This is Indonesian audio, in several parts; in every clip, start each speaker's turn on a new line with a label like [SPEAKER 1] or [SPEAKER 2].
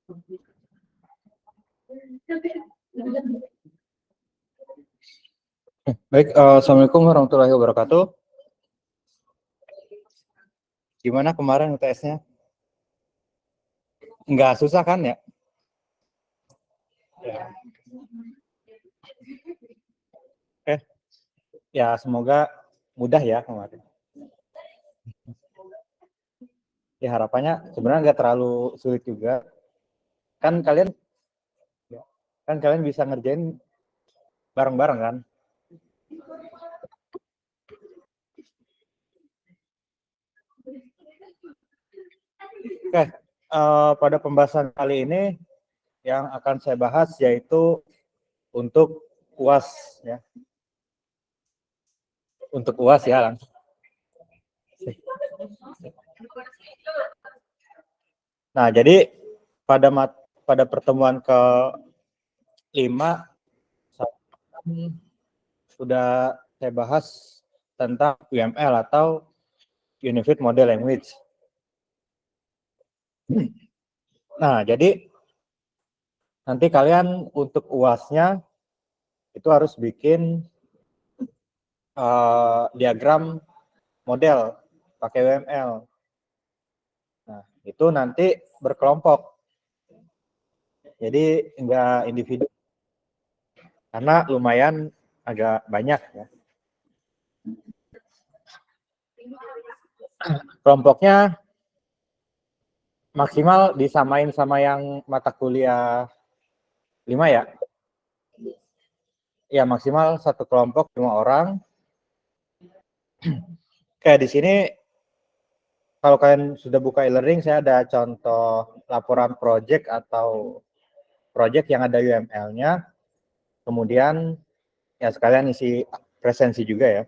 [SPEAKER 1] Baik, Assalamualaikum warahmatullahi wabarakatuh. Gimana kemarin UTS-nya? Nggak susah kan ya? Ya semoga mudah ya kemarin. Ya harapannya sebenarnya nggak terlalu sulit juga. Kan kalian bisa ngerjain bareng-bareng kan? Oke, pada pembahasan kali ini yang akan saya bahas yaitu untuk UAS ya. Untuk UAS ya langsung. Nah, jadi pada pertemuan ke-5 sudah saya bahas tentang UML atau Unified Model Language. Nah, jadi nanti kalian untuk UAS-nya itu harus bikin diagram model pakai UML. Nah, itu nanti berkelompok. Jadi enggak individu. Karena lumayan agak banyak ya. Kelompoknya maksimal disamain sama yang mata kuliah 5 ya. Ya, maksimal satu kelompok 5 orang. Kayak di sini kalau kalian sudah buka e-learning, saya ada contoh laporan project atau project yang ada UML-nya. Kemudian ya sekalian isi presensi juga ya.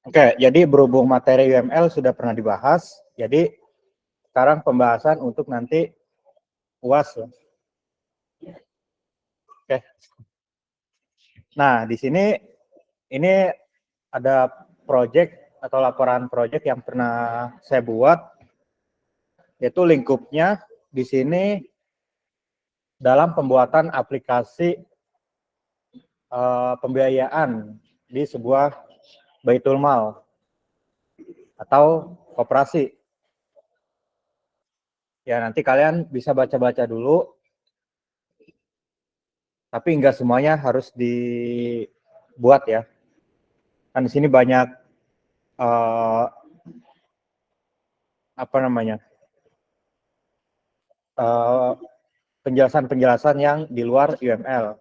[SPEAKER 1] Oke, jadi berhubung materi UML sudah pernah dibahas, jadi sekarang pembahasan untuk nanti UAS ya. Oke. Nah, di sini ini ada project atau laporan project yang pernah saya buat, yaitu lingkupnya di sini dalam pembuatan aplikasi pembiayaan di sebuah baitul mal atau koperasi. Ya, nanti kalian bisa baca-baca dulu, tapi enggak semuanya harus dibuat ya. Kan di sini banyak penjelasan-penjelasan yang di luar UML.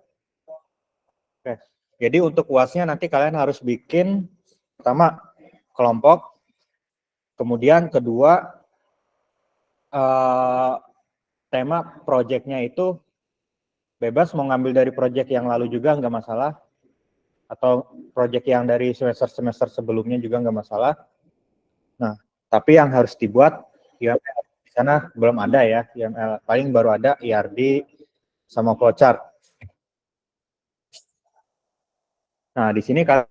[SPEAKER 1] Oke. Jadi untuk UASnya nanti kalian harus bikin pertama kelompok, kemudian kedua tema proyeknya itu bebas, mau ngambil dari proyek yang lalu juga nggak masalah, atau proyek yang dari semester sebelumnya juga nggak masalah. Nah, tapi yang harus dibuat UML. Di sana belum ada ya UML, paling baru ada IRD sama flowchart. Nah, di sini kalau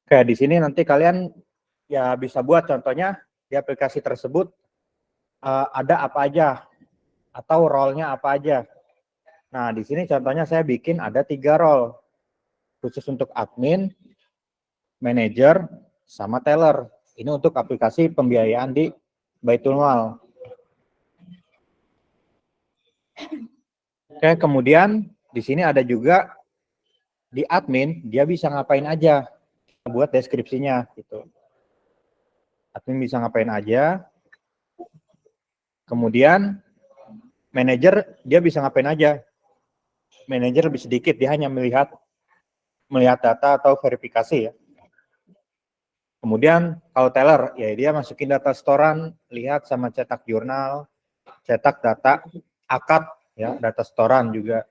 [SPEAKER 1] kayak di sini nanti kalian ya bisa buat contohnya di aplikasi tersebut ada apa aja atau role-nya apa aja. Nah, di sini contohnya saya bikin ada 3 role khusus untuk admin, manager, sama teller. Ini untuk aplikasi pembiayaan di Baitul Mal. Oke, kemudian di sini ada juga di admin, dia bisa ngapain aja buat deskripsinya gitu. Admin bisa ngapain aja. Kemudian manajer dia bisa ngapain aja. Manajer lebih sedikit, dia hanya melihat data atau verifikasi ya. Kemudian kalau teller, ya dia masukin data storan, lihat sama cetak jurnal, cetak data akad, ya data storan juga.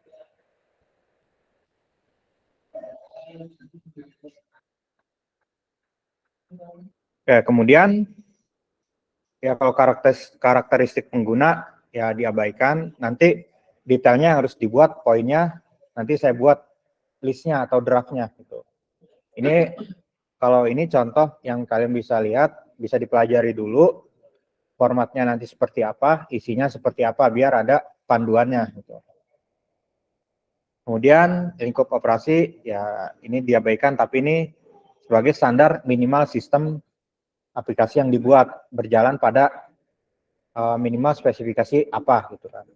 [SPEAKER 1] Oke, kemudian ya kalau karakteristik pengguna ya diabaikan, nanti detailnya harus dibuat, poinnya nanti saya buat listnya atau draftnya gitu. Ini kalau ini contoh yang kalian bisa lihat, bisa dipelajari dulu, formatnya nanti seperti apa, isinya seperti apa, biar ada panduannya gitu. Kemudian lingkup operasi, ya ini diabaikan, tapi ini sebagai standar minimal sistem aplikasi yang dibuat, berjalan pada minimal spesifikasi apa gitu kan.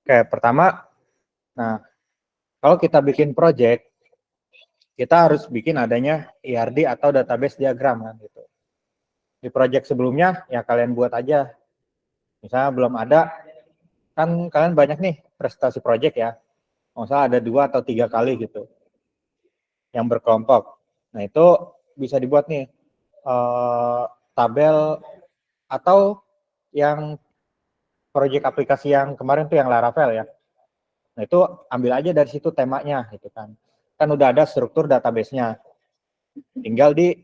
[SPEAKER 1] Oke, pertama, nah kalau kita bikin project, kita harus bikin adanya ERD atau database diagram kan gitu. Di project sebelumnya ya kalian buat aja. Misalnya belum ada, kan kalian banyak nih presentasi project ya. Misalnya ada 2 atau 3 kali gitu yang berkelompok. Nah itu bisa dibuat nih tabel atau yang project aplikasi yang kemarin tuh yang Laravel ya. Nah itu ambil aja dari situ temanya gitu kan. Kan udah ada struktur database-nya. Tinggal di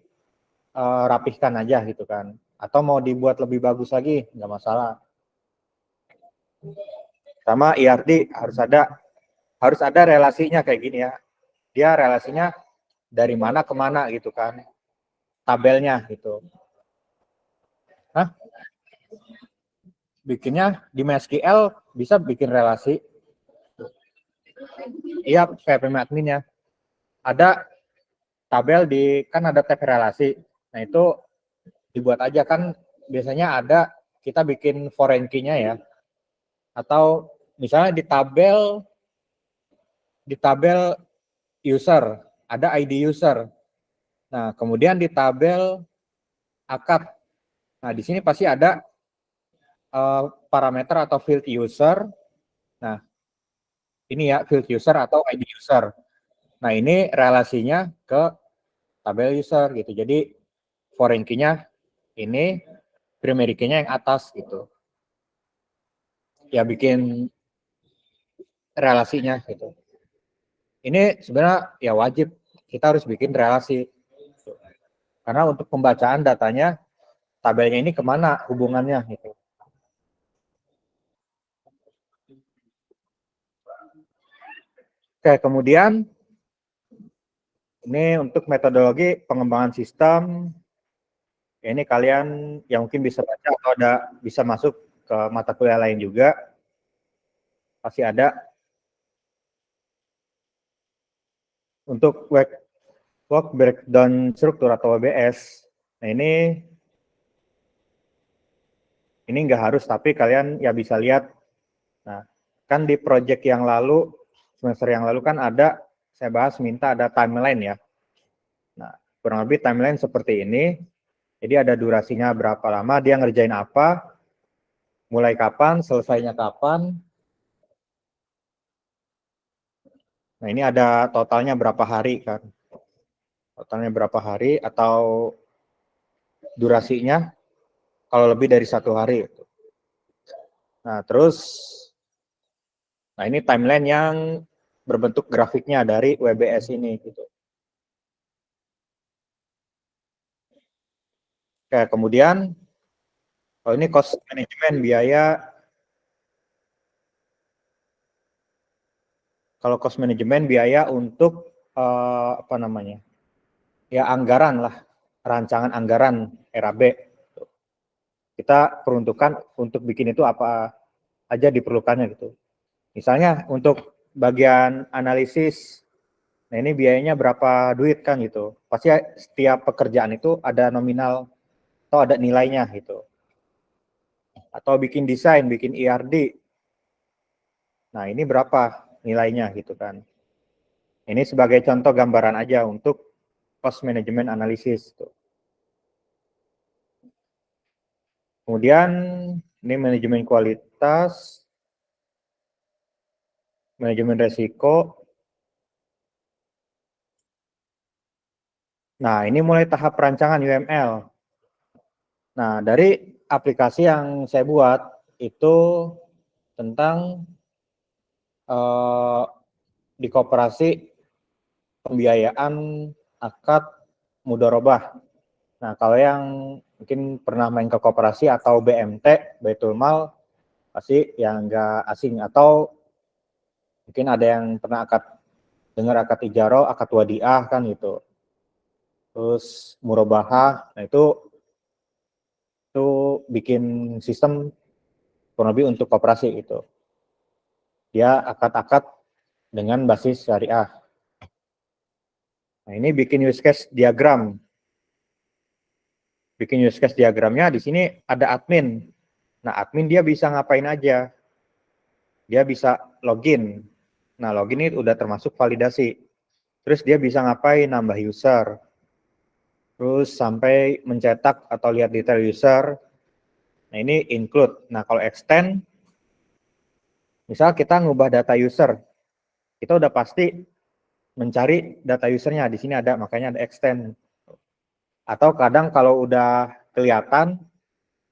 [SPEAKER 1] rapihkan aja gitu kan. Atau mau dibuat lebih bagus lagi, nggak masalah. Sama ERD harus ada relasinya kayak gini ya. Dia relasinya dari mana ke mana gitu kan. Tabelnya gitu. Hah? Bikinnya di MySQL bisa bikin relasi. Iya, PHP adminnya. Ada tabel kan ada tab relasi. Nah, itu dibuat aja kan biasanya ada kita bikin foreign key-nya ya. Atau misalnya di tabel user, ada ID user. Nah, kemudian di tabel akad. Nah, di sini pasti ada parameter atau field user. Nah, ini ya field user atau ID user. Nah, ini relasinya ke tabel user gitu. Jadi foreign key-nya ini, primary key-nya yang atas gitu. Ya bikin relasinya gitu. Ini sebenarnya ya wajib kita harus bikin relasi. Karena untuk pembacaan datanya tabelnya ini kemana hubungannya gitu. Oke, kemudian ini untuk metodologi pengembangan sistem. Ya, ini kalian yang mungkin bisa baca atau bisa masuk ke mata kuliah lain juga. Pasti ada. Untuk work breakdown struktur atau WBS. Nah, ini nggak harus, tapi kalian ya bisa lihat. Nah, kan di project yang lalu, semester yang lalu kan ada, saya bahas minta ada timeline ya. Nah, kurang lebih timeline seperti ini. Jadi ada durasinya berapa lama, dia ngerjain apa, mulai kapan, selesainya kapan. Nah, ini ada totalnya berapa hari kan. Totalnya berapa hari atau durasinya kalau lebih dari 1 hari. Nah, terus, nah ini timeline yang berbentuk grafiknya dari WBS ini gitu. Oke, kemudian kalau ini cost management biaya, kalau cost management biaya untuk apa namanya? Ya anggaran lah, rancangan anggaran RAB. Kita peruntukan untuk bikin itu apa aja diperlukannya gitu. Misalnya untuk bagian analisis, nah ini biayanya berapa duit kan gitu. Pasti setiap pekerjaan itu ada nominal atau ada nilainya gitu. atau bikin desain, bikin IRD. Nah, ini berapa nilainya gitu kan. Ini sebagai contoh gambaran aja untuk cost management analysis. Kemudian ini manajemen kualitas, manajemen resiko. Nah, ini mulai tahap perancangan UML. Nah, dari aplikasi yang saya buat itu tentang di koperasi pembiayaan akad mudharabah. Nah, kalau yang mungkin pernah main ke koperasi atau BMT, Baitul Mal, pasti yang nggak asing. Atau mungkin ada yang pernah dengar akad ijarah, akad wadiah kan gitu. Terus murabahah, nah itu bikin sistem kurang lebih untuk koperasi itu. Dia akad-akad dengan basis syariah. Nah, ini bikin use case diagram. Bikin use case diagramnya di sini ada admin. Nah, admin dia bisa ngapain aja? Dia bisa login. Nah, login itu udah termasuk validasi. Terus dia bisa ngapain? Nambah user. Terus sampai mencetak atau lihat detail user. Nah, ini include. Nah, kalau extend, misal kita ngubah data user, kita udah pasti mencari data usernya. Di sini ada, makanya ada extend. Atau kadang kalau udah kelihatan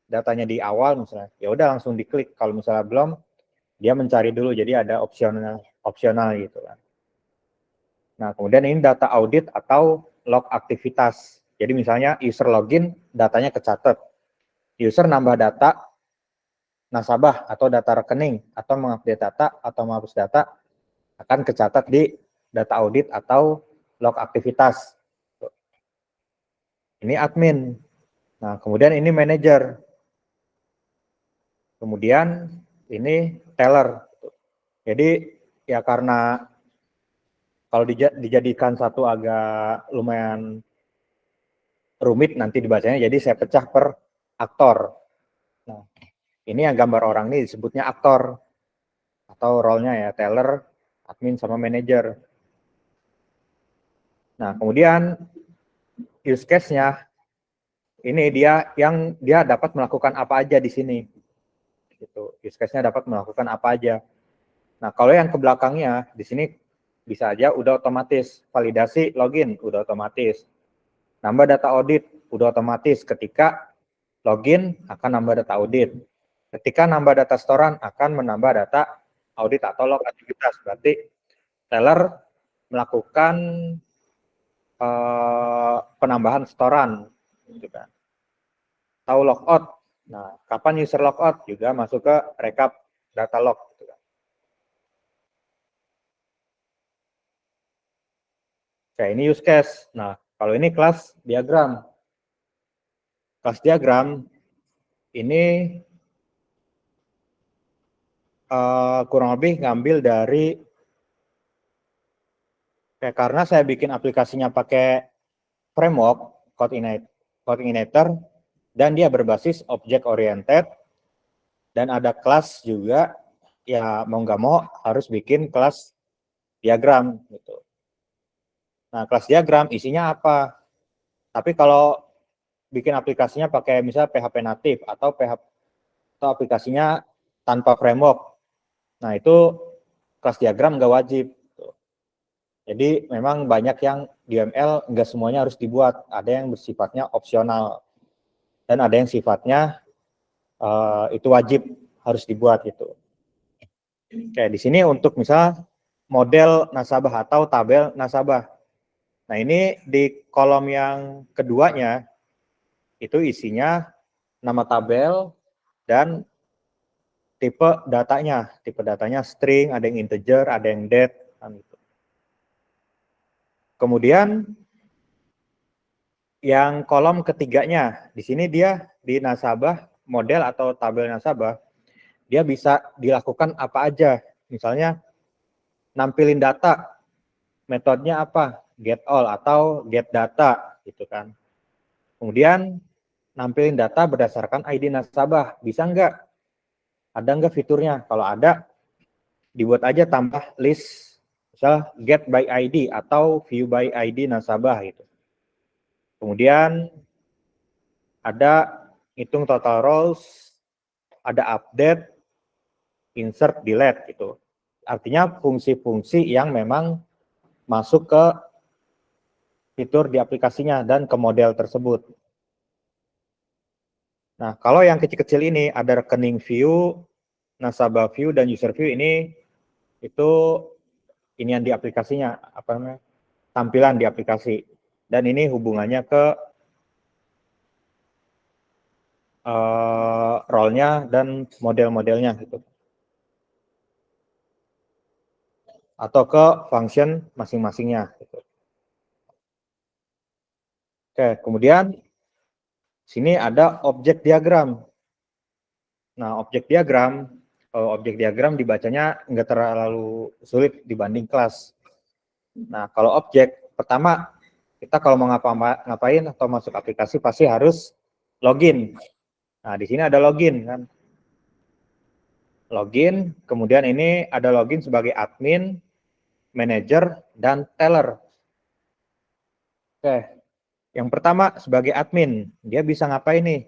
[SPEAKER 1] datanya di awal misalnya, ya udah langsung diklik. Kalau misalnya belum, dia mencari dulu. Jadi ada opsional gitu kan. Nah, kemudian ini data audit atau log aktivitas. Jadi misalnya user login, datanya kecatat. User nambah data nasabah atau data rekening, atau mengupdate data atau menghapus data, akan kecatat di data audit atau log aktivitas. Ini admin. Nah, kemudian ini manager. Kemudian ini teller. Jadi ya karena kalau dijadikan satu agak lumayan rumit nanti dibacanya, jadi saya pecah per aktor. Nah, ini yang gambar orang ini disebutnya aktor atau role-nya ya, teller, admin, sama manager. Nah, kemudian use case-nya ini dia dapat melakukan apa aja di sini. Gitu. Use case-nya dapat melakukan apa aja. Nah, kalau yang ke belakangnya di sini bisa aja udah otomatis validasi login, udah otomatis. Nambah data audit, udah otomatis ketika login akan nambah data audit. Ketika nambah data storan akan menambah data audit atau log aktivitas. Berarti teller melakukan penambahan storan gitu kan. Tahu logout. Nah, kapan user logout juga masuk ke rekap data log gitu kan. Kayak ini use case. Nah, kalau ini kelas diagram. Kelas diagram ini kurang lebih ngambil dari karena saya bikin aplikasinya pakai framework coordinator dan dia berbasis object oriented dan ada kelas juga, ya mau nggak mau harus bikin kelas diagram gitu. Nah, kelas diagram isinya apa? Tapi kalau bikin aplikasinya pakai misalnya PHP native atau aplikasinya tanpa framework, nah itu kelas diagram nggak wajib. Jadi memang banyak yang di UML nggak semuanya harus dibuat, ada yang bersifatnya opsional dan ada yang sifatnya itu wajib harus dibuat gitu. Kayak di sini untuk misal model nasabah atau tabel nasabah. Nah, ini di kolom yang keduanya itu isinya nama tabel dan tipe datanya. Tipe datanya string, ada yang integer, ada yang date kan gitu. Kemudian yang kolom ketiganya, di sini dia di nasabah, model atau tabel nasabah, dia bisa dilakukan apa aja. Misalnya nampilin data, metodenya apa? Get all atau get data gitu kan. Kemudian nampilin data berdasarkan ID nasabah, bisa enggak? ada nggak fiturnya. Kalau ada, dibuat aja tambah list, misal get by ID atau view by ID nasabah gitu. Kemudian ada hitung total rows, ada update, insert, delete gitu. Artinya fungsi-fungsi yang memang masuk ke fitur di aplikasinya dan ke model tersebut. Nah, kalau yang kecil-kecil ini ada rekening view, nasabah view, dan user view ini itu inian di aplikasinya, apa namanya, tampilan di aplikasi. Dan ini hubungannya ke role-nya dan model-modelnya gitu. Atau ke function masing-masingnya gitu. Oke, kemudian sini ada objek diagram. Nah, objek diagram dibacanya nggak terlalu sulit dibanding kelas. Nah, kalau objek, pertama kita kalau mau ngapain atau masuk aplikasi pasti harus login. Nah, di sini ada login kan. Login, kemudian ini ada login sebagai admin, manager, dan teller. Oke, yang pertama sebagai admin, dia bisa ngapain nih?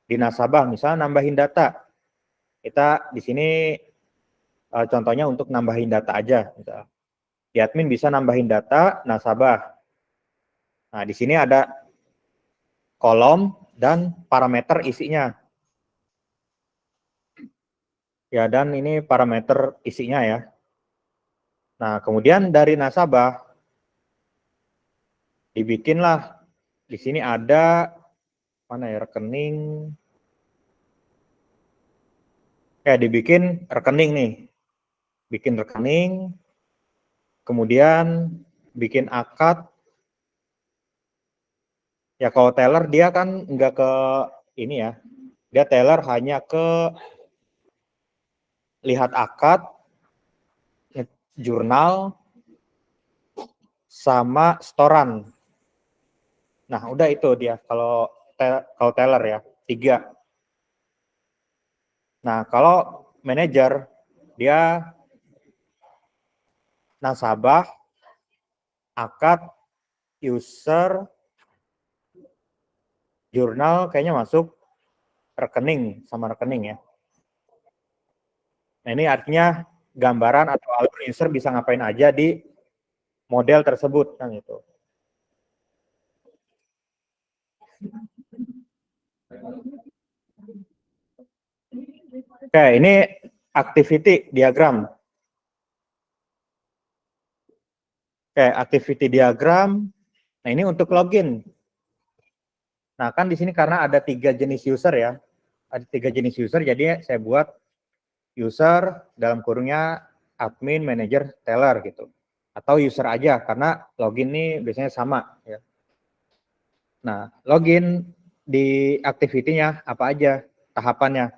[SPEAKER 1] Di nasabah, misalnya nambahin data. Kita di sini contohnya untuk nambahin data aja. Misalnya. Di admin bisa nambahin data nasabah. Nah, di sini ada kolom dan parameter isinya. Ya, dan ini parameter isinya ya. Nah, kemudian dari nasabah dibikinlah di sini ada mana ya rekening. Dibikin rekening nih. Bikin rekening, kemudian bikin akad. Ya kalau teller dia kan nggak ke ini ya. Dia teller hanya ke lihat akad, jurnal, sama storan. Nah, udah itu dia kalau teller ya, 3. Nah, kalau manajer dia nasabah, akad, user, jurnal kayaknya masuk rekening sama rekening ya. Nah, ini artinya gambaran atau alur user bisa ngapain aja di model tersebut kan itu. Oke, ini activity diagram. Oke, activity diagram. Nah, ini untuk login. Nah, kan di sini karena ada 3 jenis user ya. Ada 3 jenis user, jadi saya buat user dalam kurungnya admin, manager, teller gitu. Atau user aja, karena login ini biasanya sama ya. Nah, login di activity-nya apa aja tahapannya.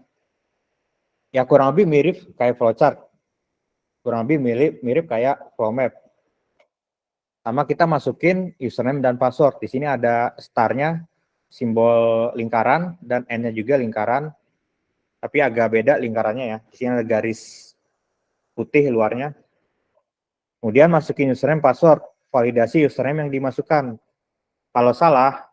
[SPEAKER 1] Ya kurang lebih mirip kayak flowchart. Kurang lebih mirip kayak flow map. Sama kita masukin username dan password. Di sini ada star-nya, simbol lingkaran, dan N-nya juga lingkaran. Tapi agak beda lingkarannya ya. Di sini ada garis putih luarnya. Kemudian masukin username, password. Validasi username yang dimasukkan. Kalau salah,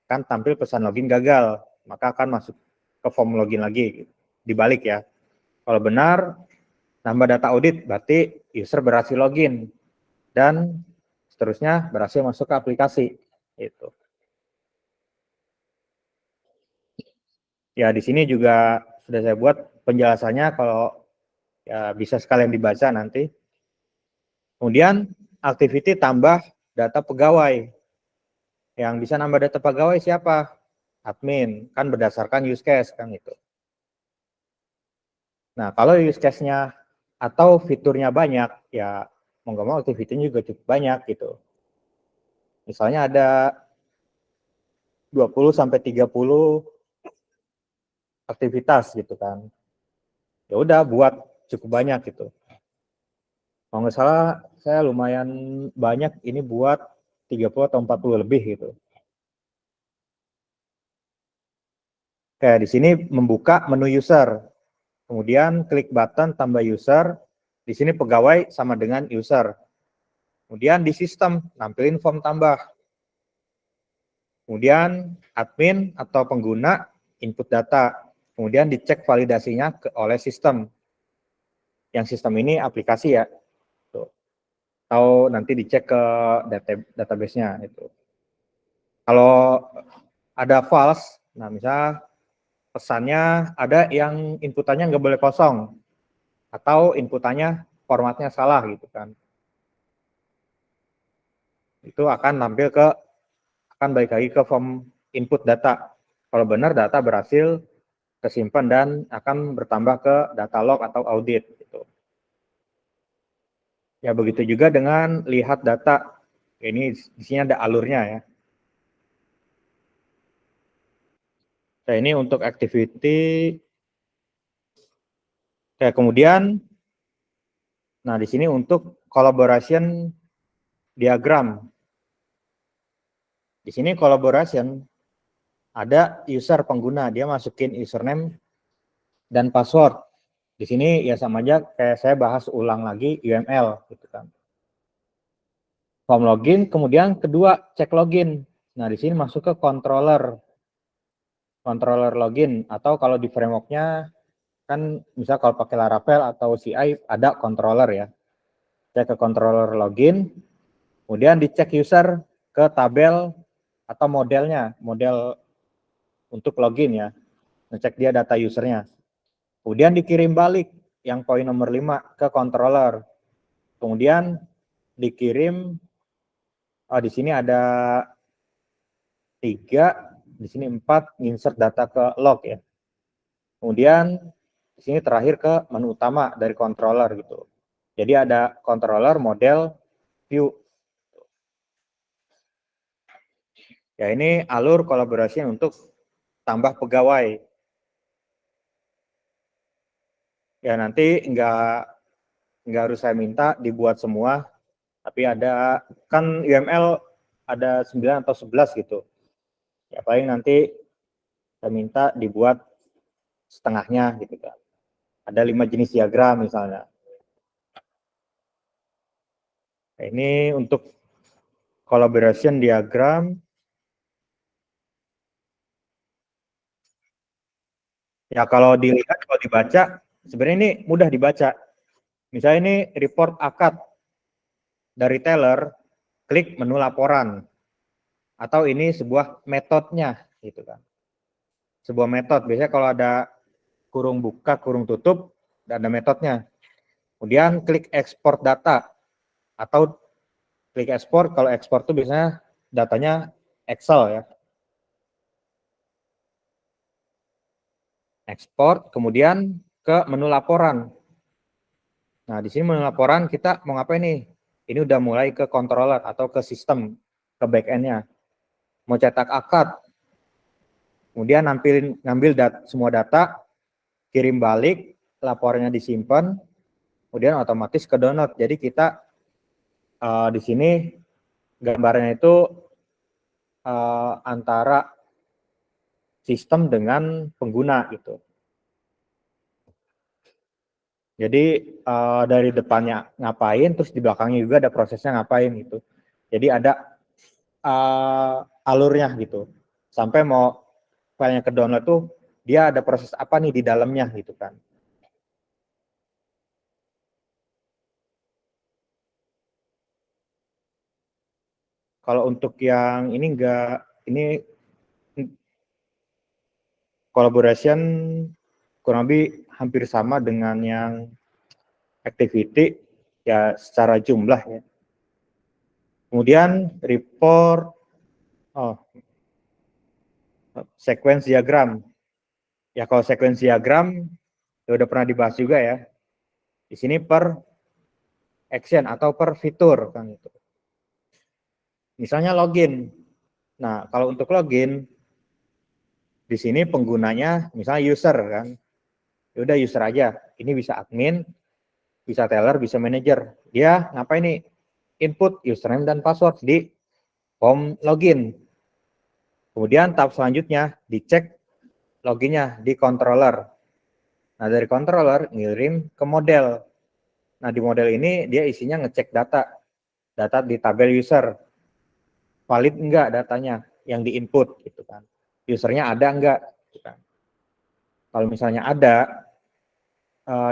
[SPEAKER 1] kan tampil pesan login gagal. Maka akan masuk ke form login lagi. Dibalik ya. Kalau benar, nambah data audit, berarti user berhasil login. Dan seterusnya berhasil masuk ke aplikasi. Itu. Ya, di sini juga sudah saya buat penjelasannya kalau ya bisa sekalian dibaca nanti. Kemudian activity tambah data pegawai. Yang bisa nambah data pegawai siapa? Admin, kan berdasarkan use case kan itu. Nah, kalau use case-nya atau fiturnya banyak, ya mau nggak mau activity-nya juga cukup banyak gitu. Misalnya ada 20 sampai 30 aktivitas gitu kan. Ya udah buat cukup banyak gitu. Kalau nggak salah saya lumayan banyak ini buat 30 atau 40 lebih gitu. Kayak di sini membuka menu user. Kemudian klik button tambah user. Di sini pegawai sama dengan user. Kemudian di sistem nampilin form tambah. Kemudian admin atau pengguna input data. Kemudian dicek validasinya oleh sistem. Yang sistem ini aplikasi ya. Tuh. Atau nanti dicek ke database-nya itu. Kalau ada false, nah misalnya pesannya ada yang inputannya nggak boleh kosong atau inputannya formatnya salah gitu kan. Itu akan balik lagi ke form input data. Kalau benar data berhasil kesimpan dan akan bertambah ke data log atau audit gitu. Ya begitu juga dengan lihat data. Ini di sini ada alurnya ya. Nah, ini untuk activity. Kayak kemudian, nah di sini untuk collaboration diagram. Di sini collaboration ada user pengguna, dia masukin username dan password. Di sini ya sama aja kayak saya bahas ulang lagi UML gitu kan. Form login, kemudian kedua cek login. Nah di sini masuk ke controller login atau kalau di frameworknya kan misal kalau pakai Laravel atau CI ada controller ya. Cek ke controller login, kemudian dicek user ke tabel atau modelnya, model untuk login ya, ngecek dia data usernya. Kemudian dikirim balik yang poin nomor 5 ke controller. Kemudian dikirim, di sini ada 3, di sini 4, insert data ke log ya. Kemudian di sini terakhir ke menu utama dari controller gitu. Jadi ada controller, model, view. Ya ini alur kolaborasi untuk tambah pegawai. Ya nanti nggak harus saya minta dibuat semua, tapi ada kan UML ada 9 atau 11 gitu. Ya paling nanti saya minta dibuat setengahnya gitu kan. Ada 5 jenis diagram misalnya. Nah, ini untuk collaboration diagram. Ya kalau dilihat, kalau dibaca, sebenarnya ini mudah dibaca. Misalnya ini report akad dari teller, klik menu laporan. Atau ini sebuah metodenya gitu kan. Sebuah metode, biasanya kalau ada kurung buka, kurung tutup, ada metodenya. Kemudian klik export data atau klik ekspor, kalau ekspor itu biasanya datanya Excel ya. Ekspor, kemudian ke menu laporan. Nah, di sini menu laporan kita mau ngapain nih? Ini udah mulai ke controller atau ke sistem, ke back-end-nya. Mau cetak akad, kemudian ngambil semua data, kirim balik, laporannya disimpan, kemudian otomatis ke download. Jadi kita di sini gambarnya itu antara sistem dengan pengguna gitu. Jadi dari depannya ngapain, terus di belakangnya juga ada prosesnya ngapain gitu. Jadi ada alurnya gitu. Sampai mau filenya ke download tuh dia ada proses apa nih di dalamnya gitu kan. Kalau untuk yang ini enggak, ini collaboration kurang lebih hampir sama dengan yang activity ya secara jumlah ya. Kemudian report, sequence diagram. Ya kalau sequence diagram ya udah pernah dibahas juga ya. Di sini per action atau per fitur kan itu. Misalnya login. Nah, kalau untuk login di sini penggunanya misalnya user kan. Ya udah user aja. Ini bisa admin, bisa teller, bisa manager. Dia ngapain nih? Input username dan password di form login. Kemudian tahap selanjutnya dicek loginnya di controller. Nah, dari controller ngirim ke model. Nah, di model ini dia isinya ngecek data di tabel user. Valid enggak datanya yang di-input gitu kan. Usernya ada enggak gitu kan. Kalau misalnya ada,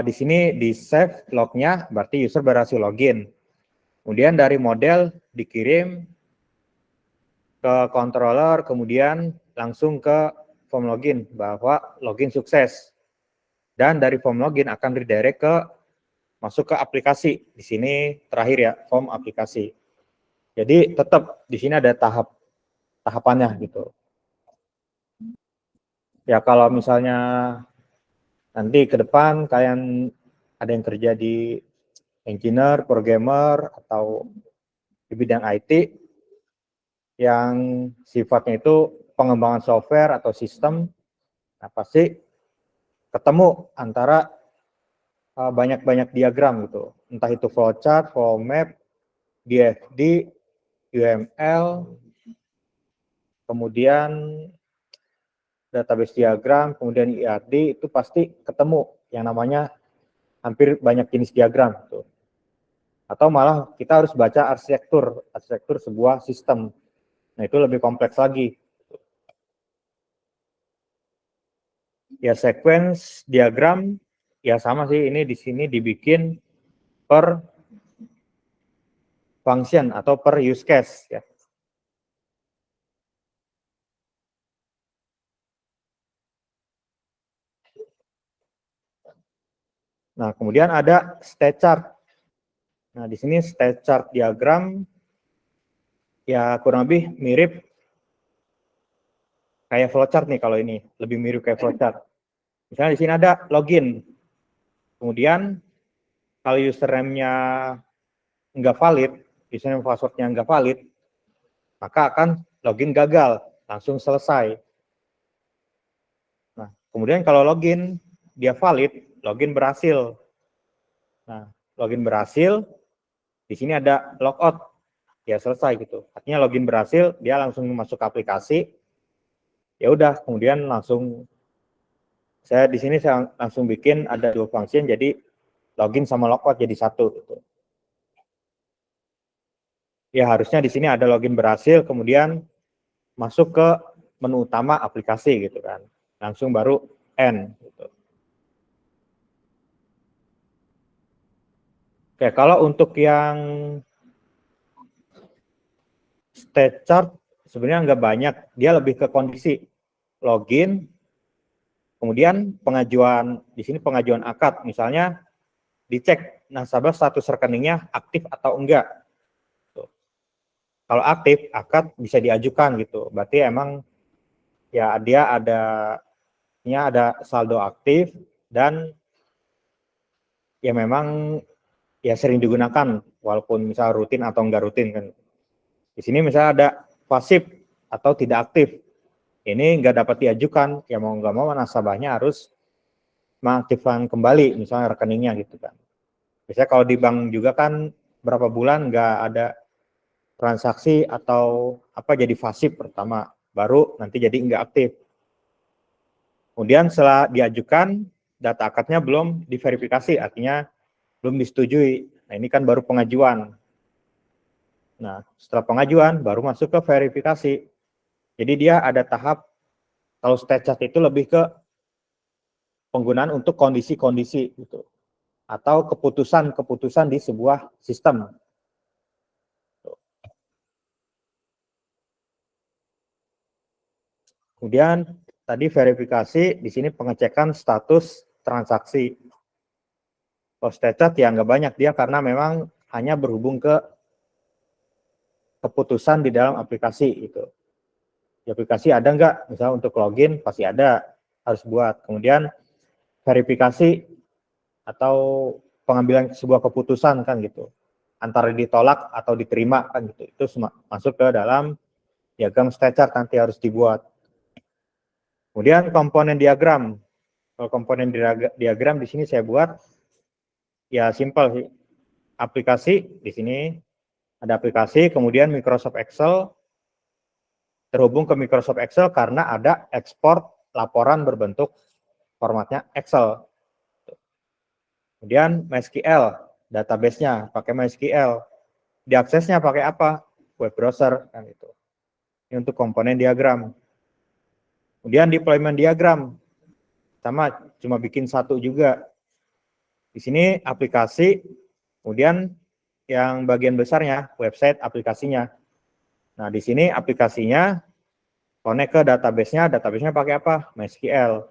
[SPEAKER 1] di sini di save lognya berarti user berhasil login. Kemudian dari model dikirim ke controller, kemudian langsung ke form login bahwa login sukses. Dan dari form login akan redirect ke masuk ke aplikasi. Di sini terakhir ya, form aplikasi. Jadi tetap di sini ada tahapannya gitu. Ya kalau misalnya nanti ke depan kalian ada yang kerja di engineer, programmer, atau di bidang IT yang sifatnya itu pengembangan software atau sistem, nah pasti ketemu antara banyak-banyak diagram gitu. Entah itu flowchart, flow map, DFD, UML, kemudian database diagram, kemudian IRD, itu pasti ketemu yang namanya hampir banyak jenis diagram gitu. Atau malah kita harus baca arsitektur sebuah sistem. Nah, itu lebih kompleks lagi. Ya, sequence diagram ya sama sih, ini di sini dibikin per function atau per use case ya. Nah, kemudian ada state chart. Nah, di sini state chart diagram ya kurang lebih mirip kayak flowchart nih, kalau ini lebih mirip kayak flowchart. Misalnya di sini ada login. Kemudian kalau username-nya nggak valid, username password-nya nggak valid, maka akan login gagal, langsung selesai. Nah, kemudian kalau login dia valid, login berhasil. Nah, login berhasil, di sini ada logout, ya selesai gitu. Artinya login berhasil, dia langsung masuk ke aplikasi. Ya udah, kemudian langsung saya di sini saya langsung bikin ada 2 function, jadi login sama logout jadi satu gitu. Ya harusnya di sini ada login berhasil, kemudian masuk ke menu utama aplikasi gitu kan. Langsung baru end gitu. Oke, kalau untuk yang state chart sebenarnya nggak banyak, dia lebih ke kondisi login, kemudian pengajuan, di sini pengajuan akad, misalnya dicek nasabah status rekeningnya aktif atau enggak. Kalau aktif, akad bisa diajukan gitu. Berarti emang ya dia ada saldo aktif dan ya memang ya sering digunakan walaupun misal rutin atau enggak rutin kan. Di sini misalnya ada pasif atau tidak aktif. Ini enggak dapat diajukan, ya mau enggak mau nasabahnya harus mengaktifkan kembali misalnya rekeningnya gitu kan. Biasanya kalau di bank juga kan berapa bulan enggak ada transaksi atau apa jadi pasif pertama, baru nanti jadi enggak aktif. Kemudian setelah diajukan, data akadnya belum diverifikasi, artinya belum disetujui. Nah, ini kan baru pengajuan. Nah, setelah pengajuan baru masuk ke verifikasi. Jadi dia ada tahap, kalau state chart itu lebih ke penggunaan untuk kondisi-kondisi gitu, atau keputusan-keputusan di sebuah sistem. Kemudian tadi verifikasi, di sini pengecekan status transaksi. Kalau state chart ya nggak banyak dia karena memang hanya berhubung ke keputusan di dalam aplikasi itu. Di aplikasi ada nggak? Misalnya untuk login pasti ada, harus buat. Kemudian verifikasi atau pengambilan sebuah keputusan kan gitu. Antara ditolak atau diterima kan gitu. Itu masuk ke dalam diagram state chart nanti harus dibuat. Kemudian komponen diagram. Kalau komponen diagram di sini saya buat ya simpel sih. Aplikasi di sini ada aplikasi, kemudian Microsoft Excel, terhubung ke Microsoft Excel karena ada ekspor laporan berbentuk formatnya Excel. Kemudian MySQL, database-nya pakai MySQL. Diaksesnya pakai apa? Web browser kan itu. Ini untuk komponen diagram. Kemudian deployment diagram, sama cuma bikin satu juga. Di sini aplikasi, kemudian yang bagian besarnya website aplikasinya. Nah, di sini aplikasinya connect ke database-nya, database-nya pakai apa? MySQL.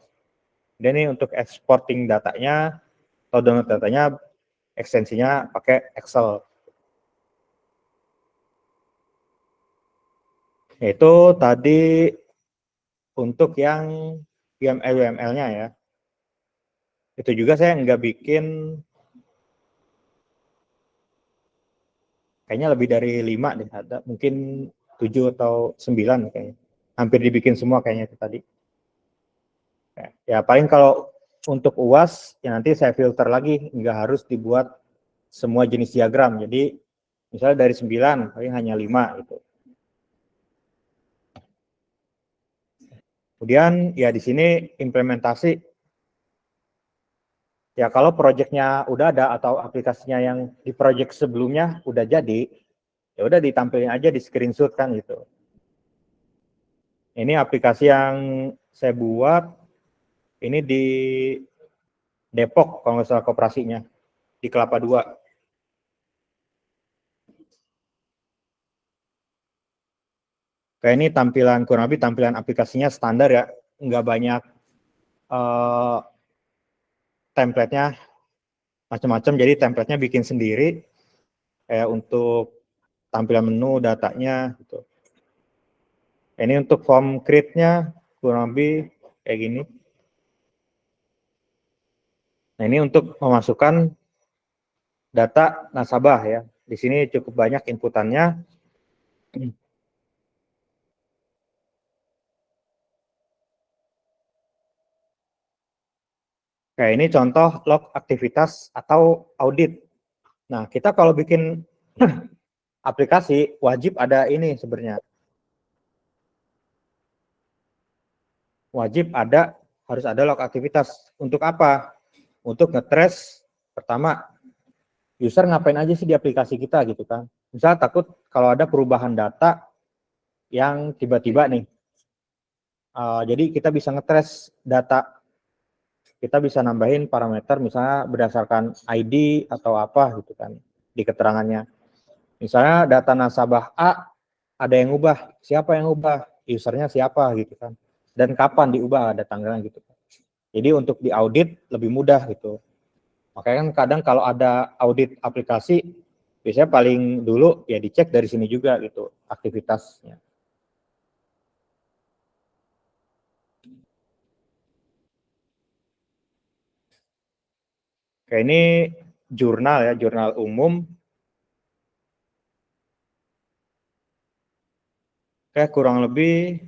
[SPEAKER 1] Dan ini untuk exporting datanya atau download datanya ekstensinya pakai Excel. Itu tadi untuk yang YML-nya ya. Itu juga saya nggak bikin, kayaknya lebih dari 5 deh, ada mungkin 7 atau 9 kayaknya. Hampir dibikin semua kayaknya itu tadi. Ya paling kalau untuk UAS, ya nanti saya filter lagi, nggak harus dibuat semua jenis diagram. Jadi misalnya dari 9, paling hanya 5 gitu. Kemudian ya di sini implementasi. Ya kalau proyeknya udah ada atau aplikasinya yang di proyek sebelumnya udah jadi, ya udah ditampilin aja di screenshot kan gitu. Ini aplikasi yang saya buat, ini di Depok kalau nggak salah koperasinya, di Kelapa Dua. Kayak ini tampilan, kurang lebih tampilan aplikasinya standar ya, nggak banyak template-nya macam-macam, jadi template-nya bikin sendiri, kayak untuk tampilan menu, datanya gitu. Ini untuk form create-nya kurang lebih kayak gini. Nah, ini untuk memasukkan data nasabah ya. Di sini cukup banyak inputannya. Kayak ini contoh log aktivitas atau audit. Nah, kita kalau bikin aplikasi wajib ada ini sebenarnya. Wajib ada, harus ada log aktivitas. Untuk apa? Untuk nge-trace pertama, user ngapain aja sih di aplikasi kita gitu kan. Misal takut kalau ada perubahan data yang tiba-tiba nih. Jadi kita bisa nge-trace data. Kita bisa nambahin parameter misalnya berdasarkan ID atau apa gitu kan di keterangannya. Misalnya data nasabah A ada yang ubah, siapa yang ubah? Usernya siapa gitu kan. Dan kapan diubah, ada tanggalnya gitu. Jadi untuk diaudit lebih mudah gitu. Makanya kan kadang kalau ada audit aplikasi, biasanya paling dulu ya dicek dari sini juga gitu aktivitasnya. Kayak ini jurnal ya, jurnal umum. Kayak kurang lebih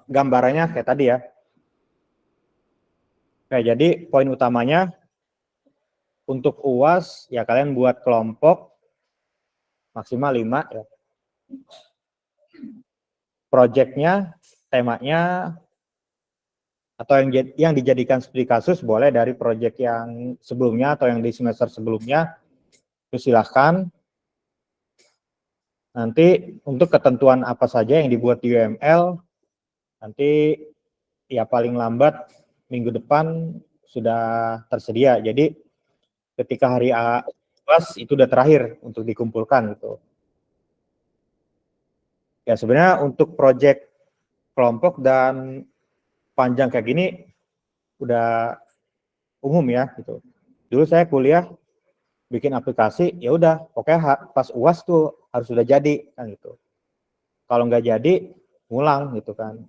[SPEAKER 1] gambarannya kayak tadi ya. Oke, jadi poin utamanya untuk UAS ya kalian buat kelompok maksimal 5 ya. Projectnya, temanya atau yang dijadikan studi kasus boleh dari project yang sebelumnya atau yang di semester sebelumnya, itu silahkan. Nanti untuk ketentuan apa saja yang dibuat di UML, nanti ya paling lambat minggu depan sudah tersedia. Jadi ketika hari UAS itu udah terakhir untuk dikumpulkan gitu. Ya sebenarnya untuk project kelompok dan panjang kayak gini udah umum ya gitu. Dulu saya kuliah bikin aplikasi, ya udah pokoknya pas UAS tuh harus sudah jadi kan gitu. Kalau nggak jadi ngulang gitu kan.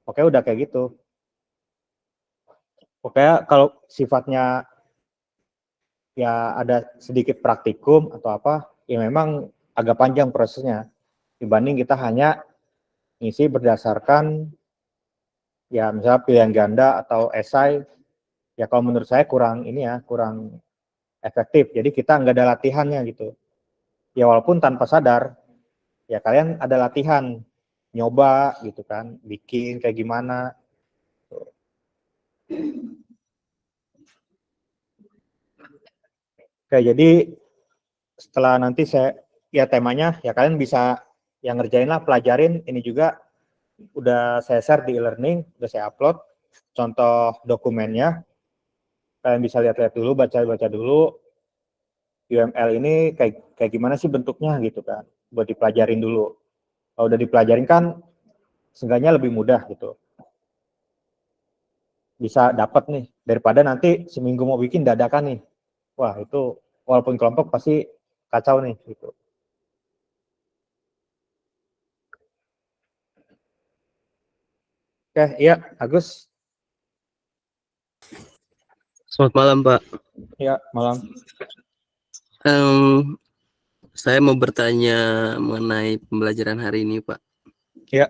[SPEAKER 1] Pokoknya udah kayak gitu. Pokoknya kalau sifatnya ya ada sedikit praktikum atau apa, ya memang agak panjang prosesnya dibanding kita hanya ngisi berdasarkan ya misalnya pilihan ganda atau esai. Ya kalau menurut saya kurang ini ya, kurang efektif. Jadi kita nggak ada latihannya gitu. Ya walaupun tanpa sadar, ya kalian ada latihan, nyoba gitu kan, bikin kayak gimana. Oke, jadi setelah nanti ya temanya ya kalian bisa yang ngerjain lah, pelajarin. Ini juga udah saya share di e-learning, udah saya upload contoh dokumennya. Kalian bisa lihat-lihat dulu, baca-baca dulu. UML ini kayak gimana sih bentuknya gitu kan, buat dipelajarin dulu. Kalau udah dipelajarin kan seenggaknya lebih mudah gitu. Bisa dapat nih, daripada nanti seminggu mau bikin dadakan nih. Wah, itu walaupun kelompok pasti kacau nih gitu. Oke, iya, Agus.
[SPEAKER 2] Selamat malam, Pak.
[SPEAKER 1] Iya, malam.
[SPEAKER 2] Saya mau bertanya mengenai pembelajaran hari ini, Pak.
[SPEAKER 1] Iya.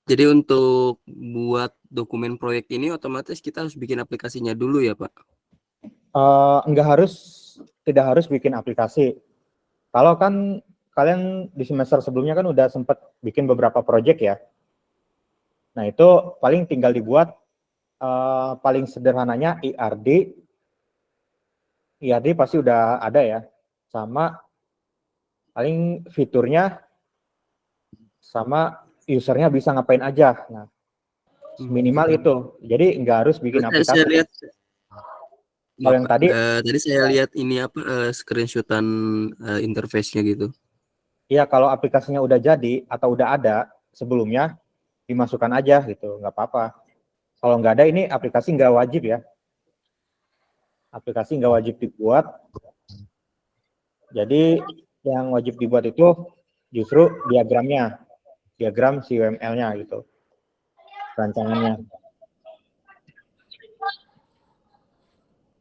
[SPEAKER 2] Jadi untuk buat dokumen proyek ini otomatis kita harus bikin aplikasinya dulu ya, Pak?
[SPEAKER 1] Tidak harus bikin aplikasi. Kalau kan kalian di semester sebelumnya kan udah sempat bikin beberapa project ya. Nah, itu paling tinggal dibuat paling sederhananya IRD. IRD pasti udah ada ya. Sama paling fiturnya sama usernya bisa ngapain aja. Nah, minimal itu. Jadi nggak harus bikin aplikasi.
[SPEAKER 2] Saya lihat
[SPEAKER 1] kalau yang tadi
[SPEAKER 2] saya lihat ini apa screenshotan interface-nya gitu.
[SPEAKER 1] Iya, kalau aplikasinya udah jadi atau udah ada sebelumnya, dimasukkan aja gitu, nggak apa-apa. Kalau nggak ada, ini aplikasi nggak wajib ya. Aplikasi nggak wajib dibuat. Jadi yang wajib dibuat itu justru diagramnya, diagram si UML-nya gitu, rancangannya.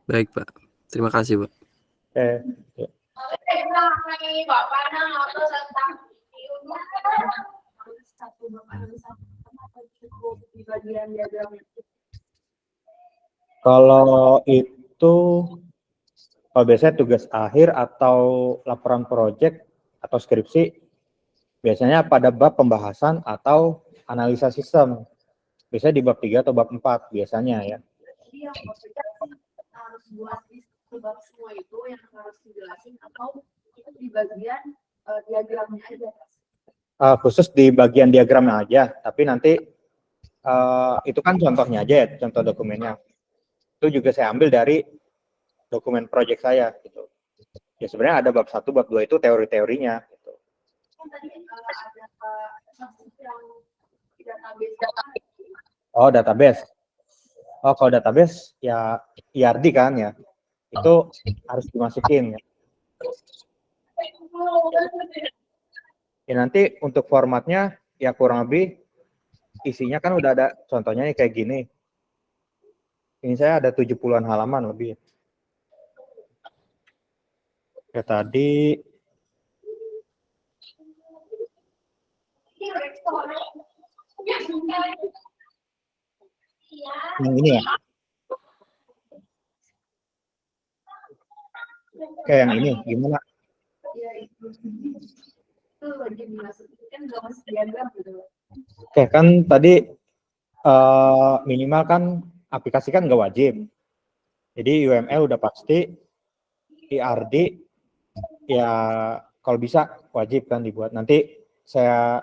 [SPEAKER 2] Baik, Pak. Terima kasih, Pak.
[SPEAKER 1] Oke. Kalau itu, kalau biasanya tugas akhir atau laporan proyek atau skripsi, biasanya pada bab pembahasan atau analisa sistem. Biasanya di bab 3 atau bab 4 biasanya ya.
[SPEAKER 3] Jadi yang harus buat di bab semua itu yang harus dijelasin atau itu di bagian diagramnya aja?
[SPEAKER 1] Khusus di bagian diagramnya aja, tapi nanti itu kan contohnya aja ya, contoh dokumennya. Itu juga saya ambil dari dokumen proyek saya gitu. Ya sebenarnya ada bab 1, bab 2 itu teori-teorinya gitu.
[SPEAKER 3] Tadi ada yang database.
[SPEAKER 1] Oh, database. Oh, kalau database ya IRD kan ya. Itu harus dimasukin ya. Ya nanti untuk formatnya ya kurang lebih isinya kan udah ada contohnya nih kayak gini. Ini saya ada 70-an halaman lebih. Ya tadi yang ini ya. Kayak yang ini gimana?
[SPEAKER 3] Ya itu lagi dimasukin kan nggak masuk diagram gitu.
[SPEAKER 1] Oke, kan tadi minimal kan aplikasi kan nggak wajib. Jadi UML udah pasti, IRD ya kalau bisa wajib kan dibuat. Nanti saya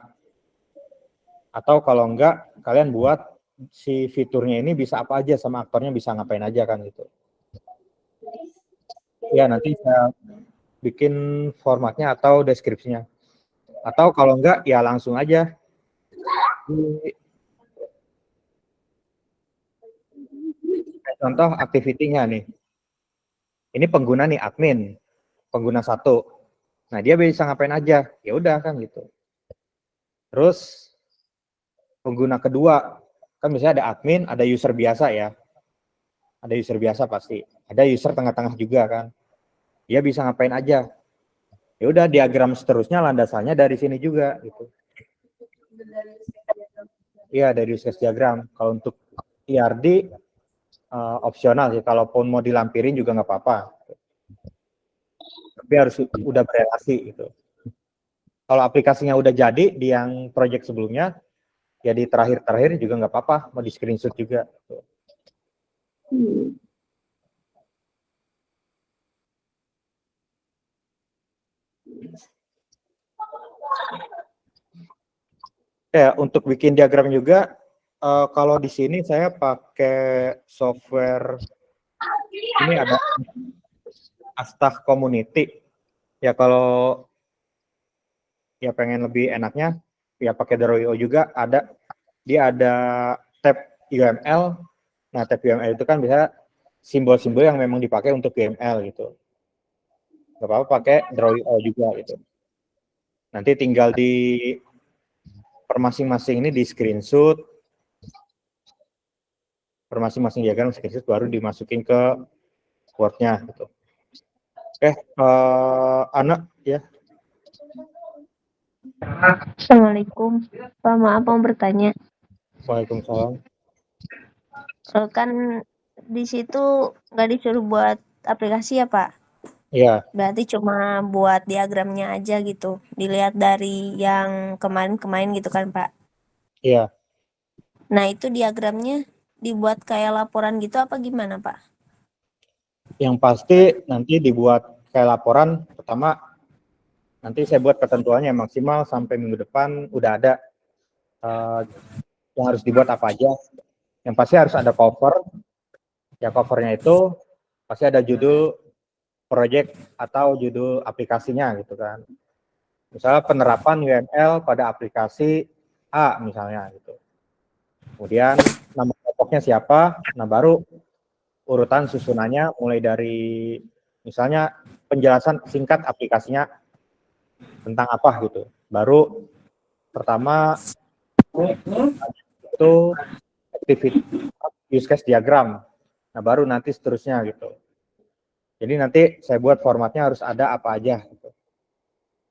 [SPEAKER 1] atau kalau enggak kalian buat si fiturnya ini bisa apa aja sama aktornya bisa ngapain aja kan gitu. Ya nanti saya bikin formatnya atau deskripsinya. Atau kalau enggak ya langsung aja contoh activity-nya nih. Ini pengguna nih admin, pengguna 1. Nah, dia bisa ngapain aja. Ya udah kan gitu. Terus pengguna kedua, kan misalnya ada admin, ada user biasa ya. Ada user biasa pasti. Ada user tengah-tengah juga kan. Dia bisa ngapain aja. Ya udah diagram seterusnya landasannya dari sini juga gitu. Iya, dari use case diagram. Kalau untuk IRD opsional sih. Kalaupun mau dilampirin juga nggak apa-apa. Tapi harus udah berelasi gitu. Kalau aplikasinya udah jadi di yang project sebelumnya, ya di terakhir-terakhir juga nggak apa-apa, mau di screenshot juga. Ya, untuk bikin diagram juga, kalau di sini saya pakai software, ini ada Astah Community. Ya kalau ya pengen lebih enaknya, ya pakai Draw.io juga ada. Dia ada tab UML. Nah, tab UML itu kan bisa simbol-simbol yang memang dipakai untuk UML gitu. Gak apa-apa pakai Draw.io juga gitu. Nanti tinggal di per masing-masing ini di screenshot, per masing-masing diagram screenshot baru dimasukin ke Word-nya gitu. Oke, Ana ya.
[SPEAKER 4] Assalamualaikum. Pak, maaf mau bertanya.
[SPEAKER 1] Waalaikumsalam.
[SPEAKER 4] Kan di situ nggak disuruh buat aplikasi ya, Pak?
[SPEAKER 1] Iya,
[SPEAKER 4] Berarti cuma buat diagramnya aja gitu. Dilihat dari yang kemarin-kemarin gitu kan, Pak?
[SPEAKER 1] iya.
[SPEAKER 4] Nah, itu diagramnya dibuat kayak laporan gitu apa gimana, Pak?
[SPEAKER 1] Yang pasti nanti dibuat kayak laporan. Pertama, nanti saya buat ketentuannya maksimal sampai minggu depan udah ada yang harus dibuat apa aja. Yang pasti harus ada cover. Ya covernya itu pasti ada judul project atau judul aplikasinya gitu kan. Misalnya penerapan UML pada aplikasi A misalnya gitu. Kemudian nama kelompoknya siapa, nah baru urutan susunannya mulai dari misalnya penjelasan singkat aplikasinya tentang apa gitu. Baru pertama itu activity use case diagram. Nah, baru nanti seterusnya gitu. Jadi nanti saya buat formatnya harus ada apa aja gitu.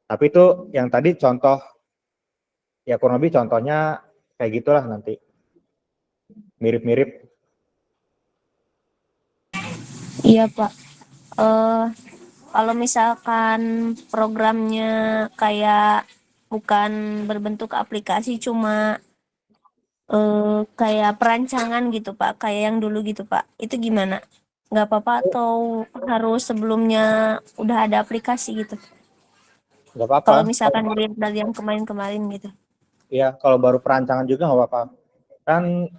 [SPEAKER 1] Tapi itu yang tadi contoh, ya kurang lebih contohnya kayak gitulah nanti. Mirip-mirip.
[SPEAKER 4] Iya, Pak. Eh, kalau misalkan programnya kayak bukan berbentuk aplikasi, cuma kayak perancangan gitu, Pak, kayak yang dulu gitu, Pak. Itu gimana? Nggak apa-apa atau harus sebelumnya udah ada aplikasi gitu?
[SPEAKER 1] Nggak apa-apa.
[SPEAKER 4] Kalau misalkan dilihat dari yang kemarin-kemarin gitu.
[SPEAKER 1] Ya, kalau baru perancangan juga nggak apa-apa. Kan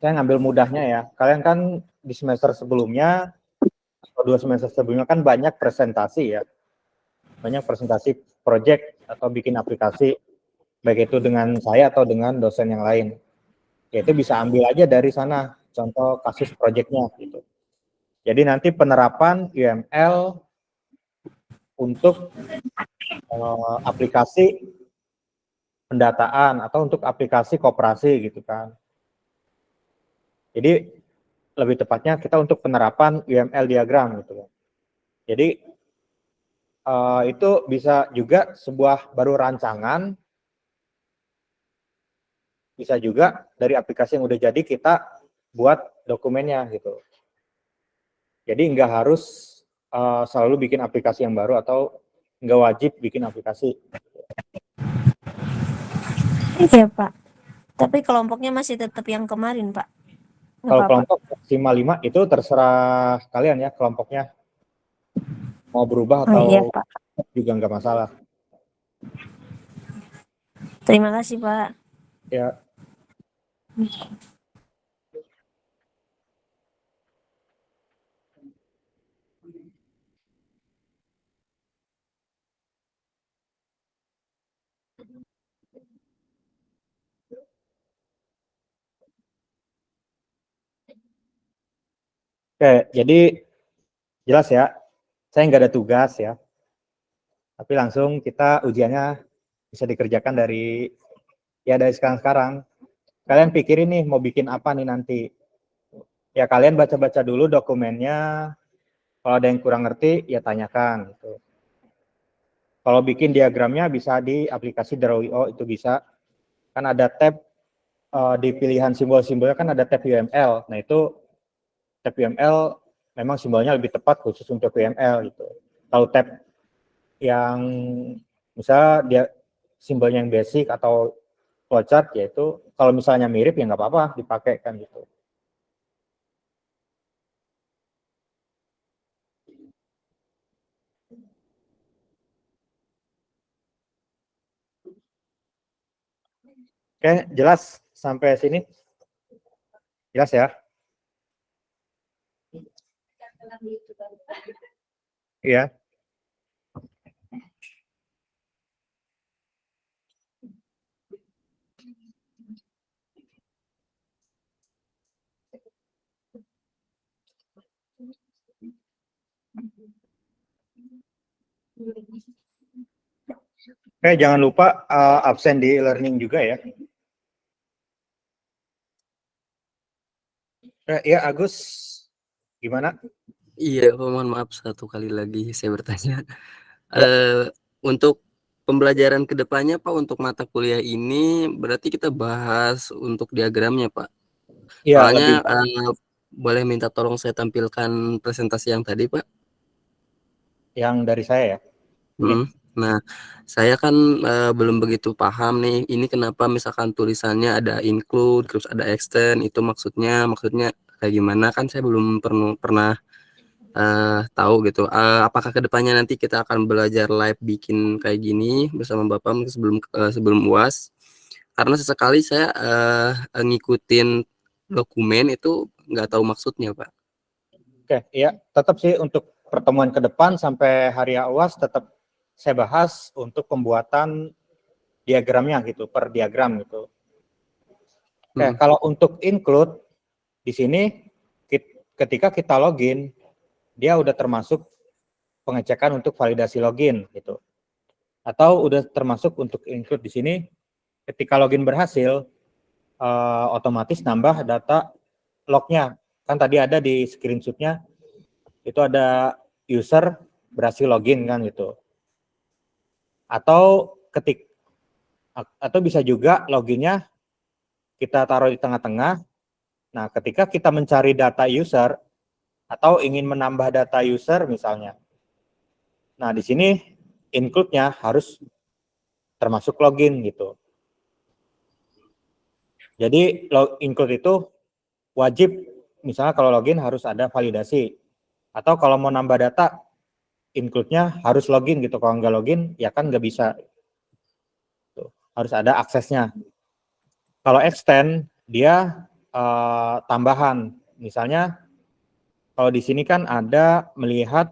[SPEAKER 1] saya ngambil mudahnya ya. Kalian kan di semester sebelumnya, atau 2 semester sebelumnya kan banyak presentasi ya. Banyak presentasi project atau bikin aplikasi. Baik itu dengan saya atau dengan dosen yang lain. Ya itu bisa ambil aja dari sana. Contoh kasus projectnya gitu. Jadi nanti penerapan UML untuk aplikasi pendataan atau untuk aplikasi koperasi gitu kan. Jadi lebih tepatnya kita untuk penerapan UML diagram gitu kan. Jadi itu bisa juga sebuah baru rancangan, bisa juga dari aplikasi yang udah jadi kita buat dokumennya gitu. Jadi nggak harus selalu bikin aplikasi yang baru atau nggak wajib bikin aplikasi.
[SPEAKER 4] Iya, Pak. Tapi kelompoknya masih tetap yang kemarin, Pak. Nggak
[SPEAKER 1] Kalau
[SPEAKER 4] apa-apa.
[SPEAKER 1] kelompok maksimal 5 itu terserah kalian ya kelompoknya mau berubah
[SPEAKER 4] Oh iya,
[SPEAKER 1] atau
[SPEAKER 4] Pak.
[SPEAKER 1] juga nggak masalah.
[SPEAKER 4] Terima kasih, Pak.
[SPEAKER 1] Ya, oke. Jadi jelas ya, saya nggak ada tugas ya, tapi langsung kita ujiannya bisa dikerjakan dari sekarang-sekarang. Kalian pikirin nih mau bikin apa nih nanti. Ya kalian baca-baca dulu dokumennya. Kalau ada yang kurang ngerti, ya tanyakan. Gitu. Kalau bikin diagramnya bisa di aplikasi Draw.io itu bisa. Kan ada tab di pilihan simbol-simbolnya kan ada tab UML. Nah itu tab UML memang simbolnya lebih tepat khusus untuk UML gitu. Kalau tab yang misalnya dia simbolnya yang basic atau flowchart yaitu kalau misalnya mirip ya nggak apa-apa dipakai kan gitu. Oke, jelas sampai sini? Jelas ya? Iya. Oke, jangan lupa absen di e-learning juga ya. Ya, Agus, gimana?
[SPEAKER 2] Iya, Pak, mohon maaf satu kali lagi saya bertanya. Untuk pembelajaran kedepannya Pak, untuk mata kuliah ini berarti kita bahas untuk diagramnya Pak.
[SPEAKER 1] Iya, lebih
[SPEAKER 2] Soalnya boleh minta tolong saya tampilkan presentasi yang tadi Pak?
[SPEAKER 1] yang dari saya ya.
[SPEAKER 2] Nah, saya kan belum begitu paham nih, ini kenapa misalkan tulisannya ada include, terus ada extend, itu maksudnya kayak gimana, kan saya belum pernah tahu gitu. Apakah kedepannya nanti kita akan belajar live bikin kayak gini bersama Bapak mungkin sebelum UAS? Karena sesekali saya ngikutin dokumen itu nggak tahu maksudnya Pak.
[SPEAKER 1] Oke, ya, tetap sih untuk pertemuan ke depan sampai hari UAS tetap saya bahas untuk pembuatan diagramnya gitu, per diagram gitu. Oke, kalau untuk include di sini ketika kita login, dia udah termasuk pengecekan untuk validasi login gitu. Atau udah termasuk untuk include di sini ketika login berhasil otomatis nambah data lognya. Kan tadi ada di screenshotnya itu ada user berhasil login kan gitu. Atau atau bisa juga loginnya kita taruh di tengah-tengah. Nah, ketika kita mencari data user atau ingin menambah data user misalnya. Nah, di sini include-nya harus termasuk login gitu. Jadi include itu wajib misalnya kalau login harus ada validasi. Atau kalau mau nambah data include-nya harus login gitu. Kalau nggak login ya kan nggak bisa. Tuh, harus ada aksesnya. Kalau extend dia tambahan. Misalnya kalau di sini kan ada melihat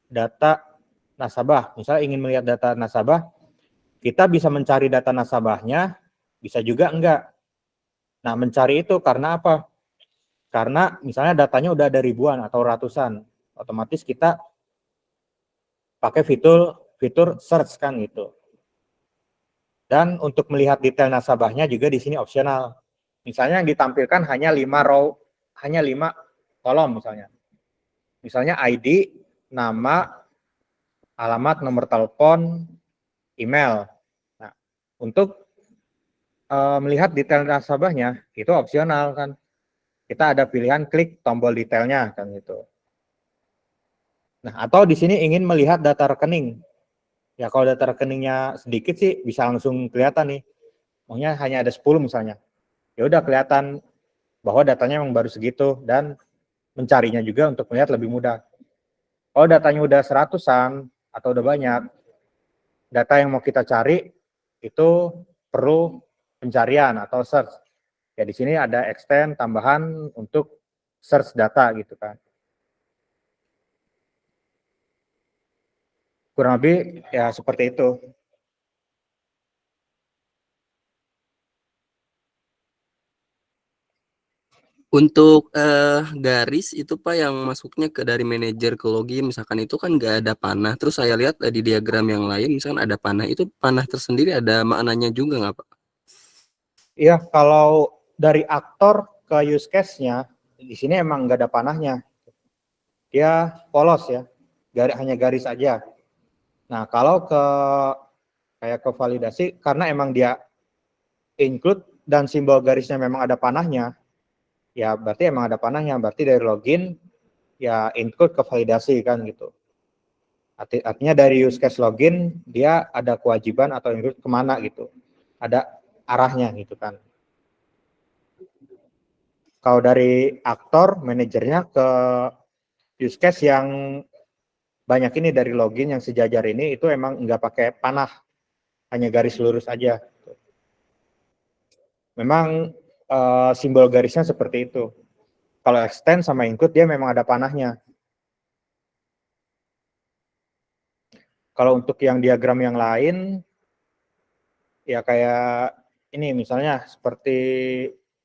[SPEAKER 1] data nasabah. Misalnya ingin melihat data nasabah, kita bisa mencari data nasabahnya, bisa juga enggak. Nah, mencari itu karena apa? Karena misalnya datanya udah ada ribuan atau ratusan, otomatis kita pakai fitur search kan gitu. Dan untuk melihat detail nasabahnya juga di sini opsional. Misalnya yang ditampilkan hanya 5 row, hanya 5 kolom misalnya. Misalnya ID, nama, alamat, nomor telepon, email. Nah, untuk melihat detail nasabahnya itu opsional kan. Kita ada pilihan klik tombol detailnya kan gitu. Nah, atau di sini ingin melihat data rekening. Ya kalau data rekeningnya sedikit sih bisa langsung kelihatan nih. Maunya hanya ada 10 misalnya. Ya udah kelihatan bahwa datanya memang baru segitu dan mencarinya juga untuk melihat lebih mudah. Kalau datanya udah seratusan atau udah banyak, data yang mau kita cari itu perlu pencarian atau search. Ya di sini ada extend tambahan untuk search data gitu kan. Kurang lebih ya seperti itu.
[SPEAKER 2] Untuk garis itu Pak yang masuknya dari manajer ke login misalkan itu kan nggak ada panah. Terus saya lihat di diagram yang lain misalkan ada panah. Itu panah tersendiri ada maknanya juga nggak Pak?
[SPEAKER 1] Iya, kalau dari aktor ke use case-nya di sini emang nggak ada panahnya. Dia polos ya, hanya garis aja. Nah, kalau kayak ke validasi karena emang dia include dan simbol garisnya memang ada panahnya, ya berarti emang ada panahnya. Berarti dari login ya include ke validasi kan gitu. Artinya dari use case login dia ada kewajiban atau include kemana gitu. Ada arahnya gitu kan. Kalau dari aktor manajernya ke use case yang banyak ini dari login yang sejajar ini itu emang nggak pakai panah, hanya garis lurus aja. memang simbol garisnya seperti itu. Kalau extend sama include dia memang ada panahnya. Kalau untuk yang diagram yang lain, ya kayak ini misalnya seperti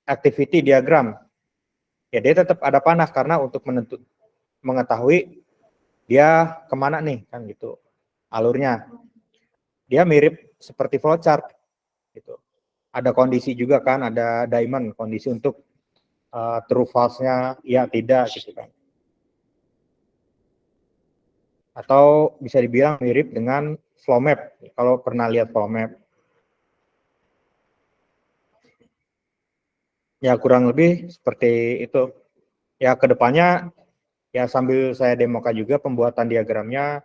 [SPEAKER 1] activity diagram, ya dia tetap ada panah karena untuk mengetahui dia kemana nih kan gitu alurnya. Dia mirip seperti flowchart gitu. Ada kondisi juga kan, ada diamond kondisi untuk true false-nya ya tidak gitu kan. Atau bisa dibilang mirip dengan flow map kalau pernah lihat flow map. Ya kurang lebih seperti itu. Ya kedepannya ya sambil saya demokan juga pembuatan diagramnya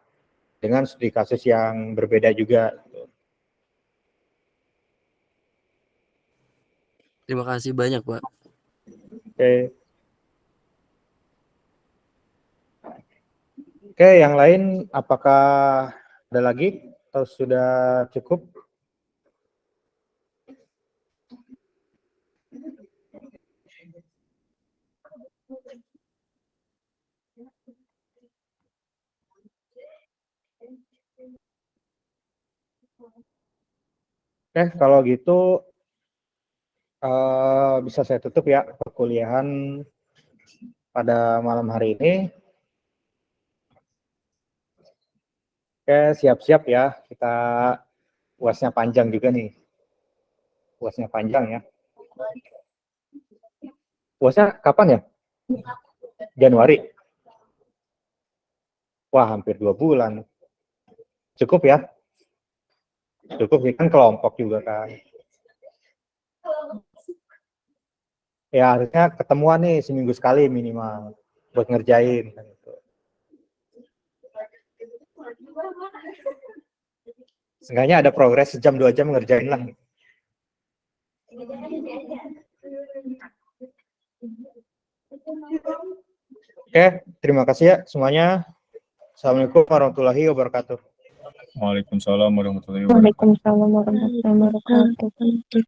[SPEAKER 1] dengan studi kasus yang berbeda juga.
[SPEAKER 2] Terima kasih banyak, Pak.
[SPEAKER 1] Oke. Oke, yang lain apakah ada lagi atau sudah cukup? Oke, kalau gitu bisa saya tutup ya perkuliahan pada malam hari ini. Oke, siap-siap ya, kita UASnya panjang juga nih. UASnya panjang ya. UASnya kapan ya? Januari. Wah, hampir 2 bulan. Cukup ya? Cukup sih, kan kelompok juga kan. Ya harusnya ketemuan nih seminggu sekali minimal buat ngerjain. Seenggaknya ada progres sejam 2 jam ngerjain lah. Oke, terima kasih ya semuanya. Assalamualaikum warahmatullahi wabarakatuh.
[SPEAKER 5] Waalaikumsalam warahmatullahi wabarakatuh.
[SPEAKER 4] Waalaikumsalam warahmatullahi wabarakatuh.